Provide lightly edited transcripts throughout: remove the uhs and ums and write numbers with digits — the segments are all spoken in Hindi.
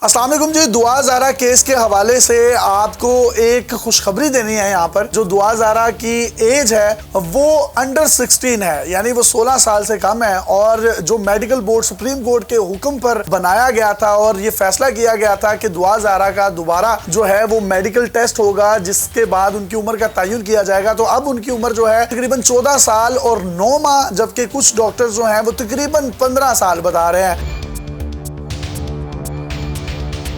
अस्सलाम वालेकुम जी। दुआ ज़ारा केस के हवाले से आपको एक खुशखबरी देनी है। यहाँ पर जो दुआ ज़ारा की एज है वो अंडर 16 है, यानी वो 16 साल से कम है। और जो मेडिकल बोर्ड सुप्रीम कोर्ट के हुक्म पर बनाया गया था और ये फैसला किया गया था कि दुआ ज़ारा का दोबारा जो है वो मेडिकल टेस्ट होगा, जिसके बाद उनकी उम्र का तयन किया जाएगा। तो अब उनकी उम्र जो है तकरीबन 14 साल और 9 माह, जबकि कुछ डॉक्टर्स जो हैं वो तकरीबन 15 साल बता रहे हैं।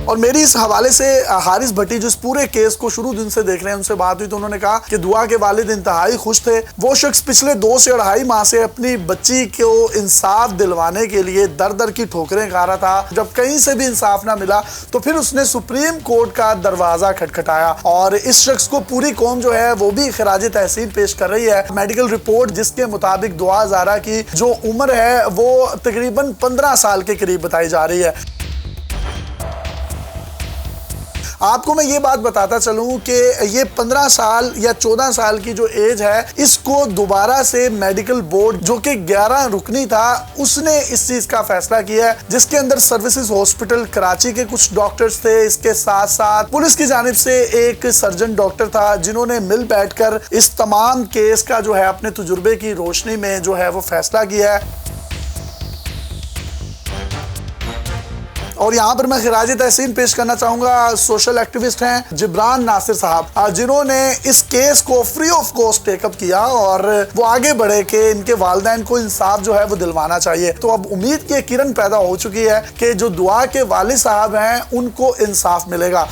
और मेरी इस हवाले से हारिस भट्टी जो इस पूरे केस को शुरू दिन से देख रहे हैं, उनसे बात हुई तो उन्होंने कहा कि दुआ के वालिद इंतहाई खुश थे। वो शख्स पिछले 2 से 2.5 माह से अपनी बच्ची को इंसाफ दिलवाने के लिए दर दर की ठोकरें खा रहा था। जब कहीं से भी इंसाफ ना मिला तो फिर उसने सुप्रीम कोर्ट का दरवाजा खटखटाया और इस शख्स को पूरी कौम जो है वो भी खराज तहसीन पेश कर रही है। मेडिकल रिपोर्ट जिसके मुताबिक दुआ ज़ारा की जो उम्र है वो तकरीबन 15 साल के करीब बताई जा रही है। आपको मैं ये बात बताता चलूं कि ये 15 साल या 14 साल की जो एज है, इसको दोबारा से मेडिकल बोर्ड जो कि 11 रुकनी था, उसने इस चीज का फैसला किया है, जिसके अंदर सर्विसेज हॉस्पिटल कराची के कुछ डॉक्टर्स थे। इसके साथ साथ पुलिस की जानिब से एक सर्जन डॉक्टर था, जिन्होंने मिल बैठकर इस तमाम केस का जो है अपने तजुर्बे की रोशनी में जो है वो फैसला किया है। और यहाँ पर मैं खिराज तहसीन पेश करना चाहूँगा, सोशल एक्टिविस्ट हैं जिब्रान नासिर साहब, जिन्होंने इस केस को फ्री ऑफ कॉस्ट टेकअप किया और वो आगे बढ़े कि इनके वालिदैन को इंसाफ जो है वो दिलवाना चाहिए। तो अब उम्मीद की किरण पैदा हो चुकी है कि जो दुआ के वालिद साहब हैं उनको इंसाफ मिलेगा।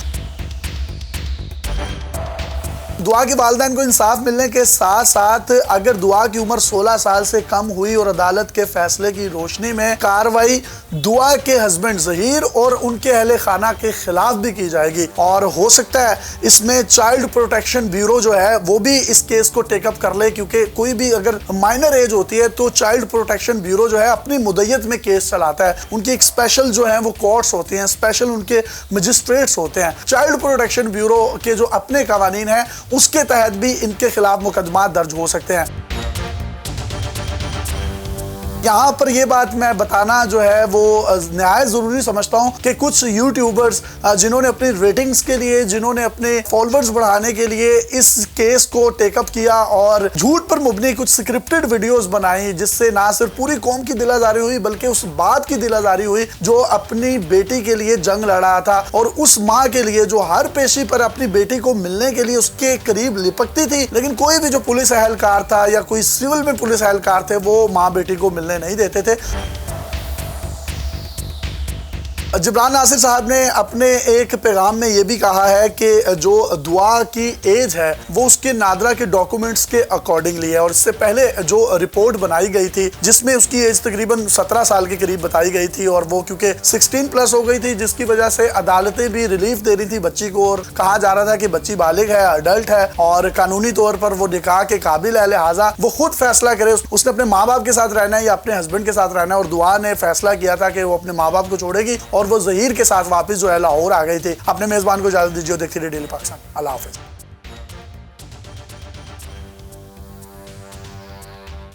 दुआ के वालिदैन को इंसाफ मिलने के साथ साथ अगर दुआ की उम्र 16 साल से कम हुई और अदालत के फैसले की रोशनी में कार्रवाई दुआ के हस्बैंड ज़हीर और उनके अहले खाना के खिलाफ भी की जाएगी, और हो सकता है इसमें चाइल्ड प्रोटेक्शन ब्यूरो जो है वो भी इस केस को टेकअप कर ले, क्योंकि कोई भी अगर माइनर एज होती है तो चाइल्ड प्रोटेक्शन ब्यूरो जो है अपनी मुद्दत में केस चलाता है। उनकी एक स्पेशल जो है वो कोर्ट्स होती हैं, स्पेशल उनके मजिस्ट्रेट्स होते हैं। चाइल्ड प्रोटेक्शन ब्यूरो के जो अपने कानून हैं उसके तहत भी इनके खिलाफ मुकदमा दर्ज हो सकते हैं। यहाँ पर ये बात मैं बताना जो है वो नहायत ज़रूरी समझता हूँ कि कुछ यूट्यूबर्स जिन्होंने अपनी रेटिंग्स के लिए, जिन्होंने अपने फॉलोअर्स बढ़ाने के लिए इस केस को टेकअप किया और झूठ पर मुबनी कुछ स्क्रिप्टेड वीडियोस बनाई, जिससे ना सिर्फ पूरी कौम की दिलाजारी हुई बल्कि उस बात की दिलाजारी हुई जो अपनी बेटी के लिए जंग लड़ा था और उस माँ के लिए जो हर पेशी पर अपनी बेटी को मिलने के लिए उसके करीब लिपकती थी, लेकिन कोई भी जो पुलिस एहलकार था या कोई सिविल में पुलिस एहलकार थे वो माँ बेटी को मिलने नहीं देते थे। जिब्रान नासिर साहब ने अपने एक पैगाम में ये भी कहा है कि जो दुआ की एज है वो उसके नादरा के डॉक्यूमेंट्स के अकॉर्डिंगली है, और इससे पहले जो रिपोर्ट बनाई गई थी जिसमें उसकी एज तकरीबन 17 साल के करीब बताई गई थी, और वो क्योंकि 16 प्लस हो गई थी, जिसकी वजह से अदालतें भी रिलीफ दे रही थी बच्ची को, और कहा जा रहा था कि बच्ची बालिग है, अडल्ट है और कानूनी तौर पर वो निकाह के काबिल है, लिहाजा वो खुद फैसला करे उसने अपने माँ बाप के साथ रहना है या अपने हस्बैंड के साथ रहना है। और दुआ ने फैसला किया था कि वो अपने माँ बाप को छोड़ेगी और वो ज़हीर के साथ वापस जो है लाहौर आ गई थी। अपने मेज़बान को इजाज़त दीजिए। देखते रहिए डेली पाकिस्तान। अल्लाह हाफ़िज़।